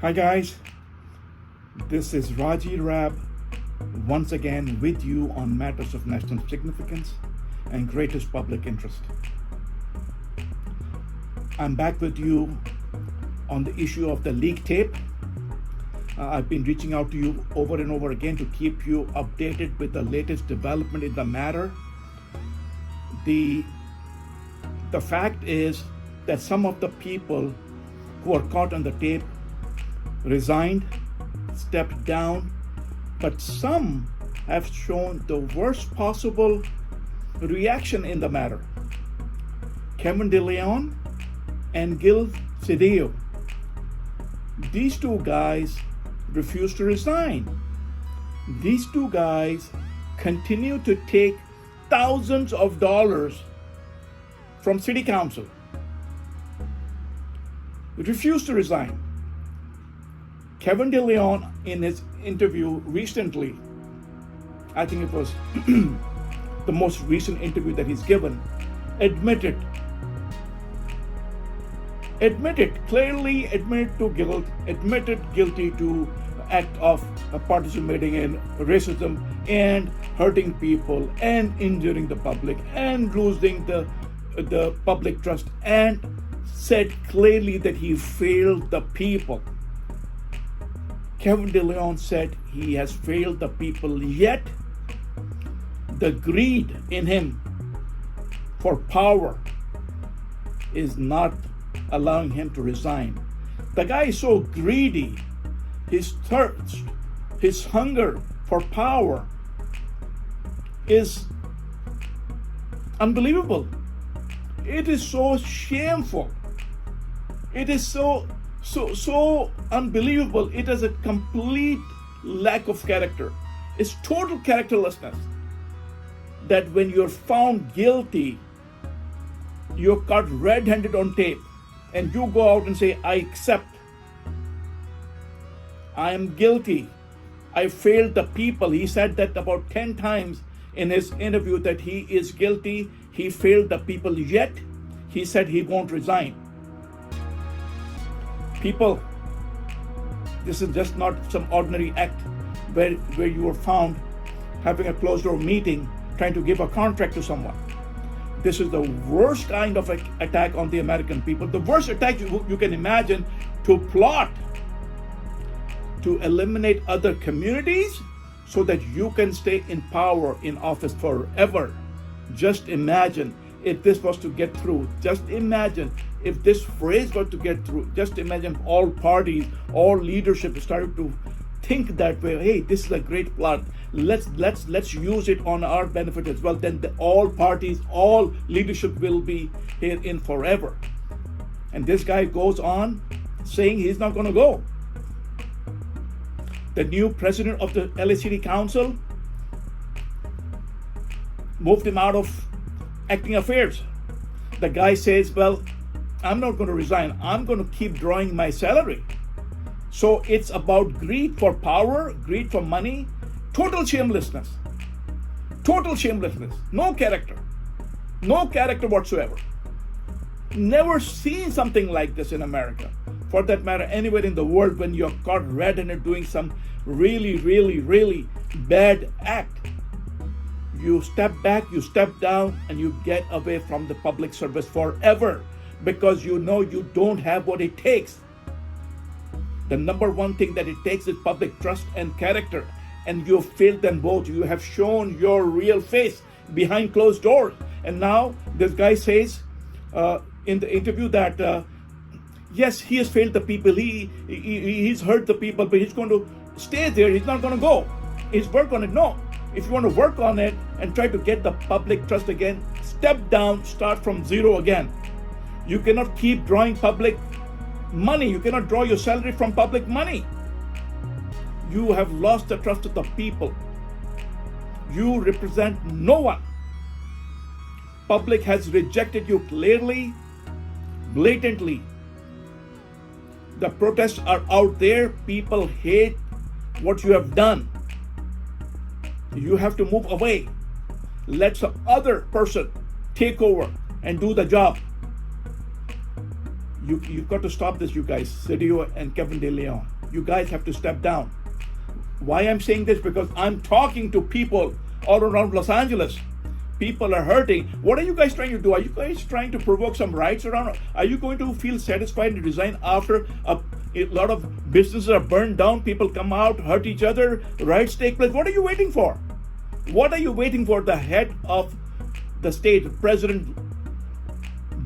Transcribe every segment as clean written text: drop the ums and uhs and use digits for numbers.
Hi guys, this is Raji Rab once again with you on matters of national significance and greatest public interest. I'm back with you on the issue of the leak tape. I've been reaching out to you over and over again to keep you updated with the latest development in the matter. The fact is that some of the people who are caught on the tape resigned, stepped down, but some have shown the worst possible reaction in the matter. Kevin DeLeon and Gil Cedillo. These two guys refused to resign. These two guys continue to take thousands of dollars from city council. Refused to resign. Kevin DeLeon, in his interview recently, I think it was the most recent interview that he's given, admitted to guilt, admitted guilty to act of participating in racism and hurting people and injuring the public and losing the public trust, and said clearly that he failed the people. Kevin DeLeon said he has failed the people, yet the greed in him for power is not allowing him to resign. The guy is so greedy, his thirst, his hunger for power is unbelievable. It is so shameful. It is so unbelievable. It is a complete lack of character. It's total characterlessness. That when you're found guilty, you're caught red-handed on tape, and you go out and say, I accept. I am guilty. I failed the people. He said that about 10 times in his interview, that he is guilty. He failed the people, yet he said he won't resign. People, this is just not some ordinary act where you were found having a closed door meeting trying to give a contract to someone. This is the worst kind of attack on the American people, the worst attack you can imagine, to plot to eliminate other communities so that you can stay in power, in office forever. Just imagine if this was to get through. Just imagine if this phrase were to get through. Just imagine if all parties, all leadership started to think that way. Hey, this is a great plot. Let's use it on our benefit as well. Then all parties, all leadership will be here in forever. And this guy goes on saying he's not going to go. The new president of the LA City Council moved him out of acting affairs. The guy says, well, I'm not going to resign. I'm going to keep drawing my salary. So it's about greed for power, greed for money, total shamelessness. Total shamelessness. No character. No character whatsoever. Never seen something like this in America. For that matter, anywhere in the world, when you're caught red-handed doing some really bad act. You step back, you step down, and you get away from the public service forever, because you know you don't have what it takes. The number one thing that it takes is public trust and character, and you have failed them both. You have shown your real face behind closed doors. And now this guy says in the interview that yes, he has failed the people, he's hurt the people, but he's going to stay there. He's not going to go. He's work on it. No. If you want to work on it and try to get the public trust again, step down, start from zero again. You cannot keep drawing public money. You cannot draw your salary from public money. You have lost the trust of the people. You represent no one. Public has rejected you clearly, blatantly. The protests are out there. People hate what you have done. You have to move away. Let some other person take over and do the job. You've got to stop this, you guys. Sergio and Kevin De Leon. You guys have to step down. Why I'm saying this? Because I'm talking to people all around Los Angeles. People are hurting. What are you guys trying to do? Are you guys trying to provoke some riots around? Are you going to feel satisfied and resign after a lot of businesses are burned down? People come out, hurt each other, riots take place. What are you waiting for? What are you waiting for? The head of the state, President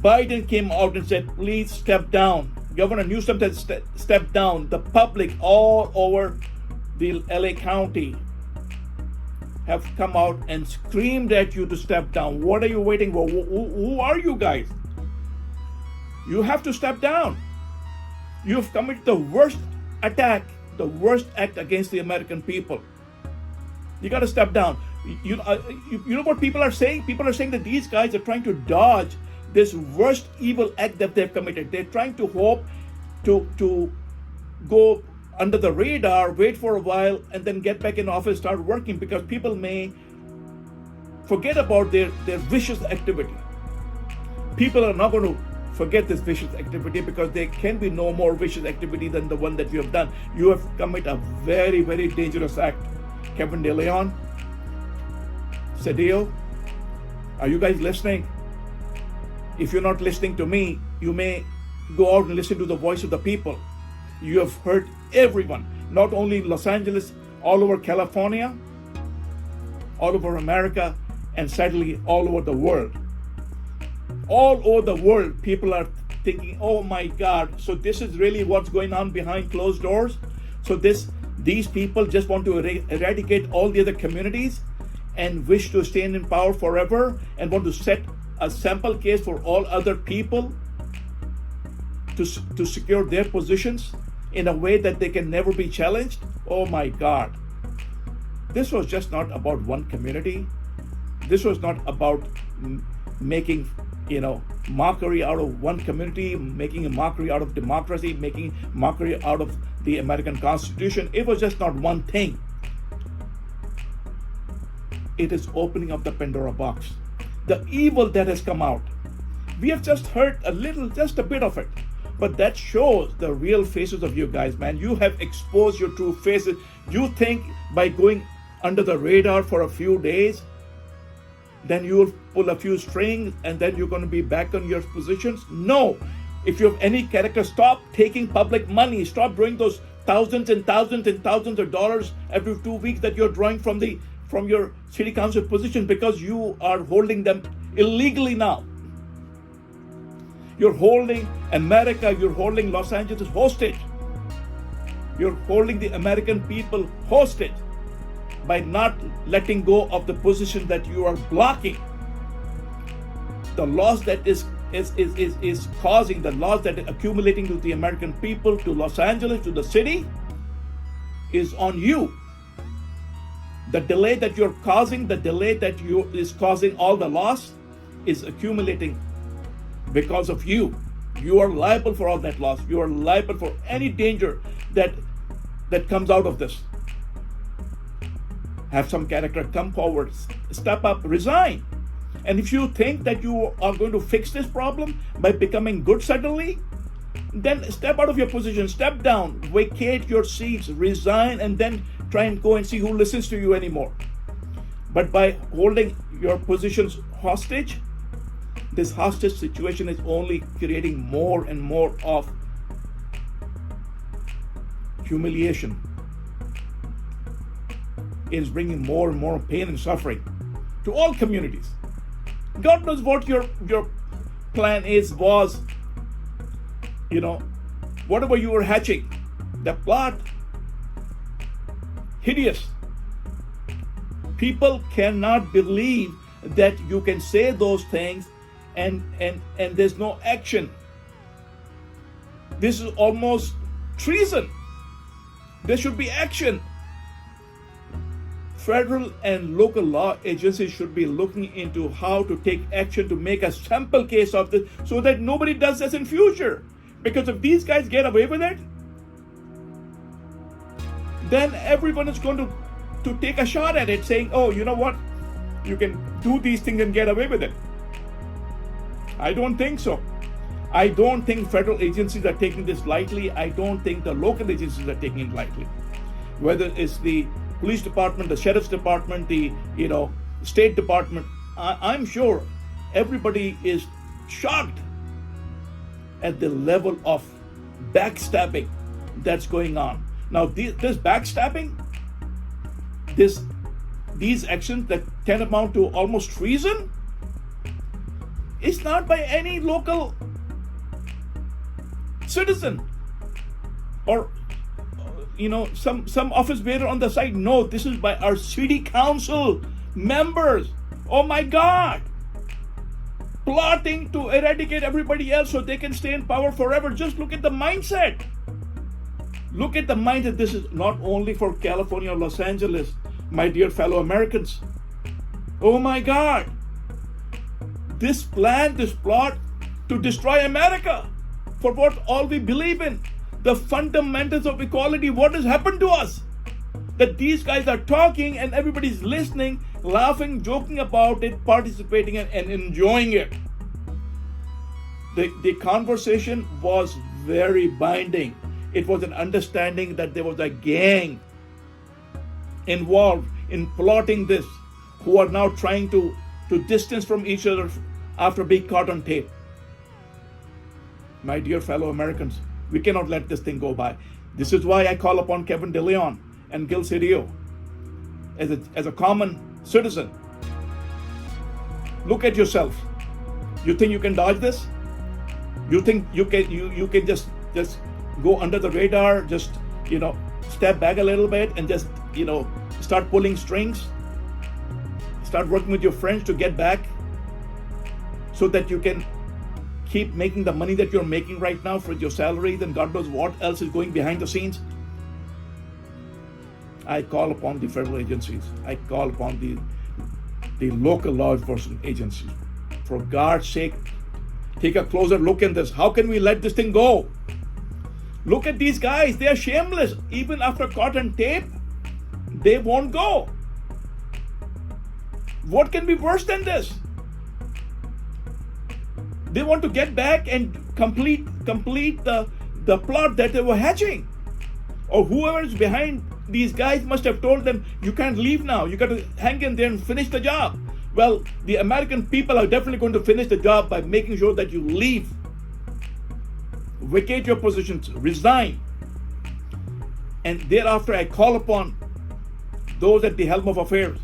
Biden, came out and said, please step down. Governor Newsom said, step down. The public all over the LA County have come out and screamed at you to step down. What are you waiting for? Who are you guys? You have to step down. You have committed the worst attack, the worst act against the American people. You got to step down. You know what people are saying? People are saying that these guys are trying to dodge this worst evil act that they've committed. They're trying to hope to go under the radar, wait for a while, and then get back in office, start working, because people may forget about their vicious activity. People are not going to forget this vicious activity, because there can be no more vicious activity than the one that you have done. You have committed a very, very dangerous act. Kevin De Leon, Sergio, are you guys listening? If you're not listening to me, you may go out and listen to the voice of the people. You have heard everyone, not only in Los Angeles, all over California, all over America, and sadly all over the world. All over the world, people are thinking, oh my God, so this is really what's going on behind closed doors? So these people just want to eradicate all the other communities and wish to stay in power forever, and want to set a sample case for all other people to secure their positions in a way that they can never be challenged? Oh my God. This was just not about one community. This was not about making, mockery out of one community, making a mockery out of democracy, making mockery out of the American Constitution. It was just not one thing. It is opening up the Pandora box. The evil that has come out. We have just heard just a bit of it. But that shows the real faces of you guys, man. You have exposed your true faces. You think by going under the radar for a few days, then you will pull a few strings and then you're going to be back on your positions? No. If you have any character, stop taking public money. Stop drawing those thousands and thousands and thousands of dollars every 2 weeks that you're drawing from your city council position, because you are holding them illegally now. You're holding America, you're holding Los Angeles hostage. You're holding the American people hostage by not letting go of the position that you are blocking. The loss that is causing, the loss that is accumulating to the American people, to Los Angeles, to the city, is on you. The delay that you're causing, is causing all the loss, is accumulating because of you. You are liable for all that loss. You are liable for any danger that comes out of this. Have some character, come forward, step up, resign. And if you think that you are going to fix this problem by becoming good suddenly, then step out of your position, step down, vacate your seats, resign, and then try and go and see who listens to you anymore. But by holding your positions hostage, this hostage situation is only creating more and more of humiliation. It is bringing more and more pain and suffering to all communities. God knows what your plan was. Whatever you were hatching, the plot, hideous. People cannot believe that you can say those things and there's no action. This is almost treason. There should be action. Federal and local law agencies should be looking into how to take action to make a sample case of this so that nobody does this in future. Because if these guys get away with it, then everyone is going to take a shot at it, saying, oh, you know what? You can do these things and get away with it. I don't think so. I don't think federal agencies are taking this lightly. I don't think the local agencies are taking it lightly. Whether it's the police department, the sheriff's department, the State Department, I'm sure everybody is shocked at the level of backstabbing that's going on. Now, this backstabbing, these actions that can amount to almost treason, it's not by any local citizen or some office bearer on the side. No, this is by our city council members. Oh my God, plotting to eradicate everybody else so they can stay in power forever. Just look at the mindset. Look at the mindset. This is not only for California or Los Angeles, my dear fellow Americans. Oh my God, this plot to destroy America for what all we believe in, the fundamentals of equality. What has happened to us? That these guys are talking and everybody's listening, laughing, joking about it, participating and enjoying it. The conversation was very binding. It was an understanding that there was a gang involved in plotting this, who are now trying to distance from each other after being caught on tape. My dear fellow Americans, we cannot let this thing go by. This is why I call upon Kevin DeLeon and Gil Cedillo as a common citizen. Look at yourself. You think you can dodge this? You think you can just go under the radar, just step back a little bit and just start pulling strings, start working with your friends to get back so that you can keep making the money that you're making right now for your salaries and God knows what else is going behind the scenes? I call upon the federal agencies. I call upon the local law enforcement agencies. For God's sake, take a closer look in this. How can we let this thing go? Look at these guys. They are shameless. Even after caught on tape, they won't go. What can be worse than this? They want to get back and complete the plot that they were hatching. Or whoever is behind these guys must have told them, you can't leave now. You got to hang in there and finish the job. Well, the American people are definitely going to finish the job by making sure that you leave. Vacate your positions, resign. And thereafter, I call upon those at the helm of affairs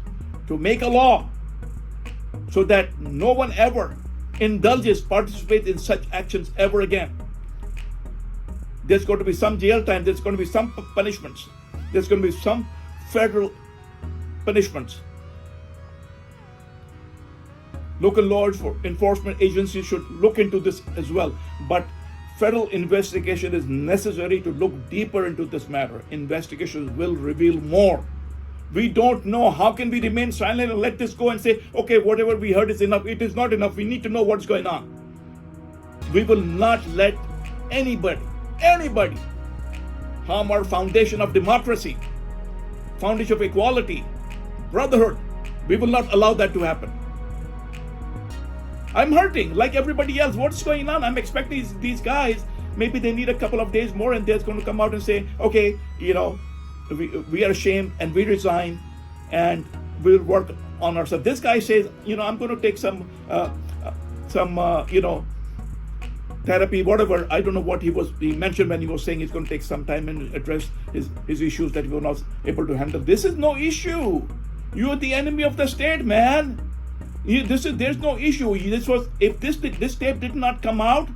to make a law so that no one ever participates in such actions ever again. There's going to be some jail time, there's going to be some punishments, there's going to be some federal punishments. Local law enforcement agencies should look into this as well, but federal investigation is necessary to look deeper into this matter. Investigations will reveal more. We don't know. How can we remain silent and let this go and say, okay, whatever we heard is enough? It is not enough. We need to know what's going on. We will not let anybody harm our foundation of democracy, foundation of equality, brotherhood. We will not allow that to happen. I'm hurting like everybody else. What's going on? I'm expecting these guys, maybe they need a couple of days more and they're going to come out and say, okay, we are ashamed and we resign and we'll work on ourselves. This guy says, I'm going to take some therapy, whatever. I don't know what he mentioned when he was saying he's going to take some time and address his issues that he was not able to handle. This is no issue. You are the enemy of the state, man. There's no issue. If this tape did not come out,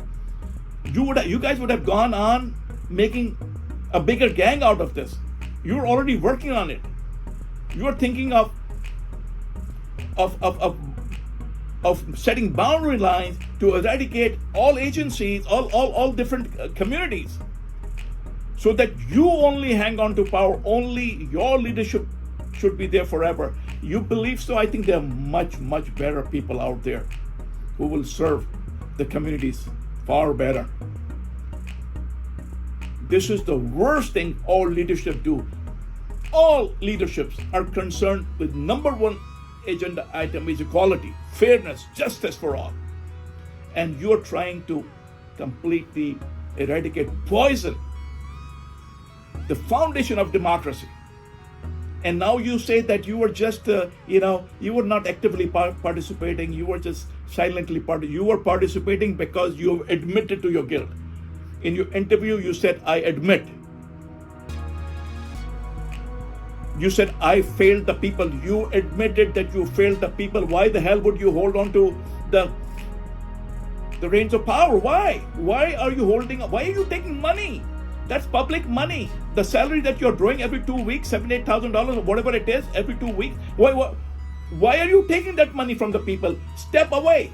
you guys would have gone on making a bigger gang out of this. You're already working on it. You're thinking of setting boundary lines to eradicate all agencies, all different communities, so that you only hang on to power. Only your leadership should be there forever. You believe so? I think there are much, much better people out there who will serve the communities far better. This is the worst thing all leadership do. All leaderships are concerned with number one agenda item is equality, fairness, justice for all. And you're trying to completely eradicate, poison the foundation of democracy. And now you say that you were just, you were not actively participating. You were just silently You were participating because you have admitted to your guilt. In your interview, you said, I admit. You said, I failed the people. You admitted that you failed the people. Why the hell would you hold on to the reins of power? Why? Why are you taking money? That's public money. The salary that you're drawing every 2 weeks, $7,000, $8,000 or whatever it is, every 2 weeks. Why are you taking that money from the people? Step away.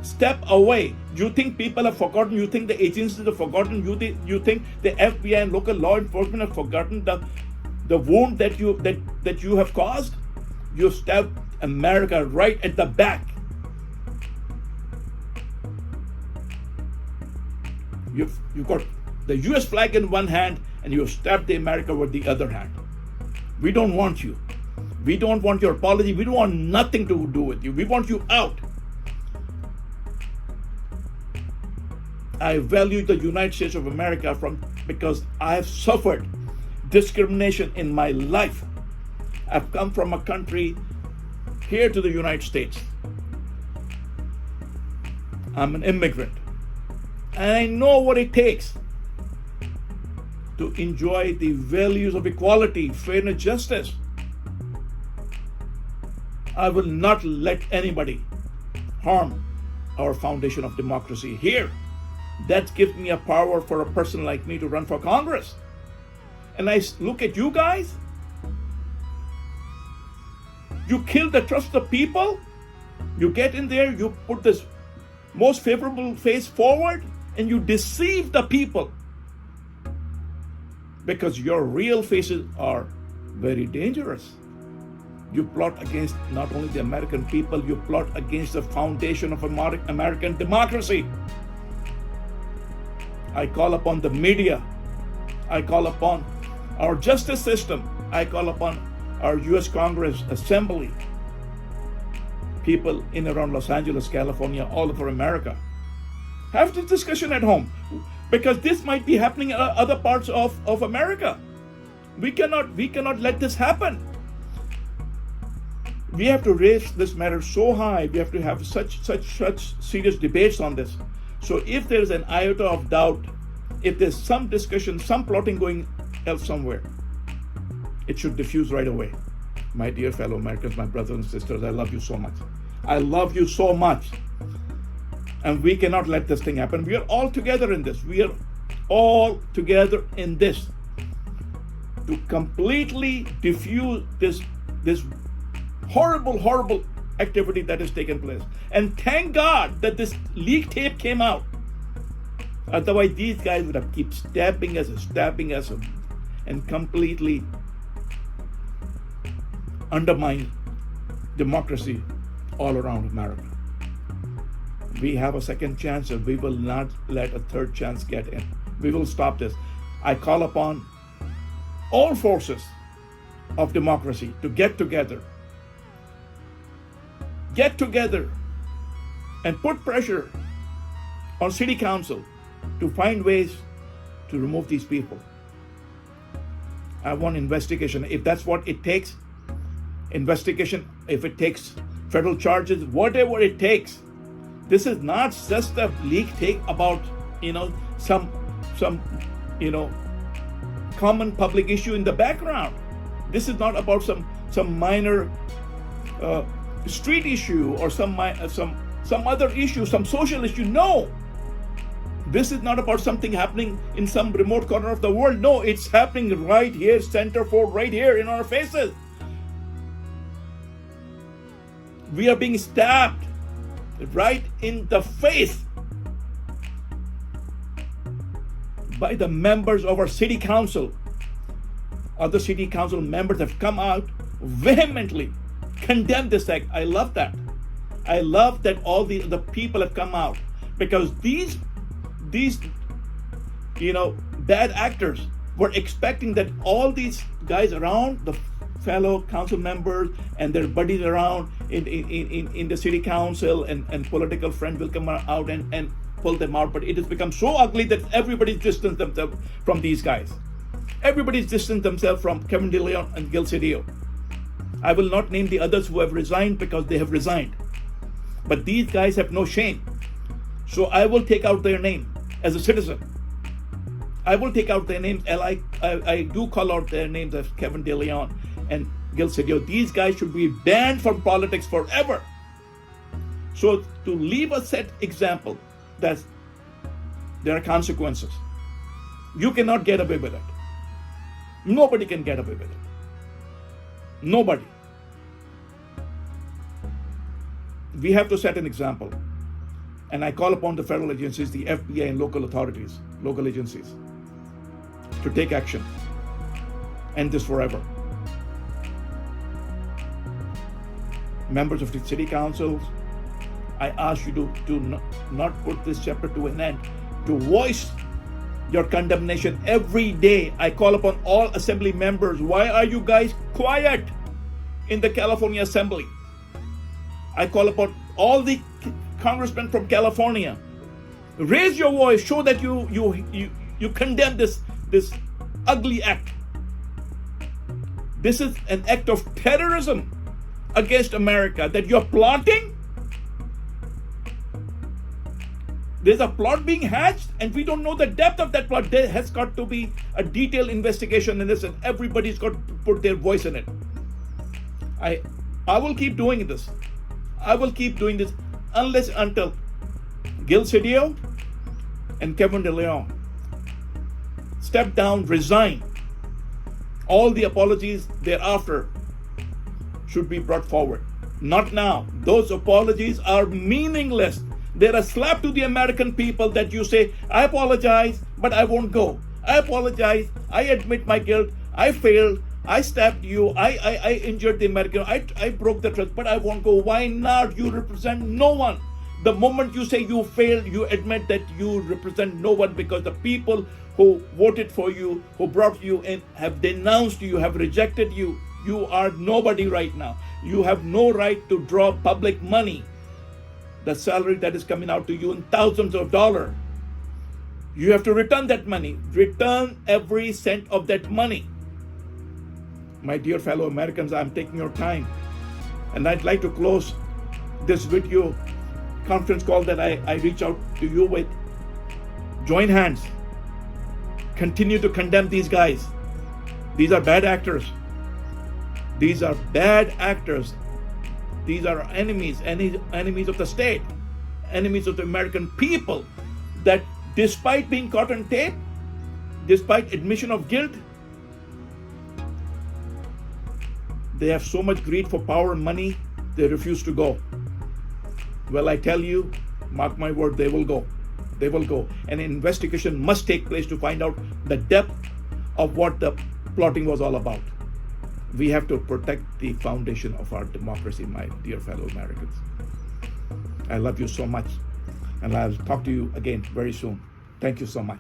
Step away. You think people have forgotten? You think the agencies have forgotten? You think the FBI and local law enforcement have forgotten the wound that you have caused? You stabbed America right at the back. You've got the US flag in one hand and you stabbed the America with the other hand. We don't want you. We don't want your apology. We don't want nothing to do with you. We want you out. I value the United States of America because I have suffered discrimination in my life. I've come from a country here to the United States. I'm an immigrant. And I know what it takes to enjoy the values of equality, fairness, justice. I will not let anybody harm our foundation of democracy here. That gives me a power for a person like me to run for Congress. And I look at you guys. You kill the trust of people. You get in there, you put this most favorable face forward, and you deceive the people. Because your real faces are very dangerous. You plot against not only the American people, you plot against the foundation of American democracy. I call upon the media. I call upon our justice system. I call upon our US Congress Assembly. People in around Los Angeles, California, all over America. Have this discussion at home. Because this might be happening in other parts of America. We cannot let this happen. We have to raise this matter so high. We have to have such serious debates on this. So if there's an iota of doubt, if there's some discussion, some plotting going else somewhere, it should diffuse right away. My dear fellow Americans, my brothers and sisters, I love you so much. I love you so much. And we cannot let this thing happen. We are all together in this. We are all together in this to completely diffuse this horrible activity that has taken place. And thank God that this leak tape came out. Otherwise, these guys would have kept stabbing us, and completely undermine democracy all around America. We have a second chance, and we will not let a third chance get in. We will stop this. I call upon all forces of democracy to get together and put pressure on City Council to find ways to remove these people. I want investigation. If that's what it takes, investigation. If it takes federal charges, whatever it takes. This is not just a leak tape about some common public issue in the background. This is not about some minor street issue or some other issue, some social issue. No, this is not about something happening in some remote corner of the world. No, it's happening right here, centerfold, right here in our faces. We are being stabbed right in the face by the members of our city council. Other city council members have come out vehemently condemned this act. I love that. I love that all the people have come out, because these bad actors were expecting that all these guys around, the fellow council members and their buddies around in the city council and political friends will come out and pull them out, but it has become so ugly that everybody's distanced themselves from these guys. Everybody's distanced themselves from Kevin DeLeon and Gil Cedillo. I will not name the others who have resigned because they have resigned. But these guys have no shame. So I will take out their name as a citizen. I will take out their names, and I do call out their names as Kevin DeLeon and Gil Cedillo. These guys should be banned from politics forever. So to leave a set example that there are consequences. You cannot get away with it. Nobody can get away with it. Nobody. We have to set an example. And I call upon the federal agencies, the FBI and local authorities, local agencies, to take action. End this forever. Members of the city councils, I ask you to not put this chapter to an end, to voice your condemnation every day. I call upon all assembly members. Why are you guys quiet in the California Assembly? I call upon all the congressmen from California. Raise your voice. Show that you condemn this ugly act. This is an act of terrorism against America that you're plotting. There's a plot being hatched, and we don't know the depth of that plot. There has got to be a detailed investigation in this, and everybody's got to put their voice in it. I will keep doing this. I will keep doing this until Gil Cedillo and Kevin DeLeon step down, resign. All the apologies thereafter should be brought forward. Not now. Those apologies are meaningless. They're a slap to the American people that you say, I apologize, but I won't go. I apologize. I admit my guilt. I failed. I stabbed you. I injured the American. I broke the trust, but I won't go. Why not? You represent no one. The moment you say you failed, you admit that you represent no one, because the people who voted for you, who brought you in, have denounced you, have rejected you. You are nobody right now. You have no right to draw public money. The salary that is coming out to you in thousands of dollars. You have to return that money. Return every cent of that money. My dear fellow Americans, I'm taking your time. And I'd like to close this video conference call that I reach out to you with. Join hands. Continue to condemn these guys. These are bad actors. These are bad actors. These are enemies of the state, enemies of the American people, that despite being caught on tape, despite admission of guilt, they have so much greed for power and money, they refuse to go. Well, I tell you, mark my word, they will go. They will go. An investigation must take place to find out the depth of what the plotting was all about. We have to protect the foundation of our democracy, my dear fellow Americans. I love you so much, and I'll talk to you again very soon. Thank you so much.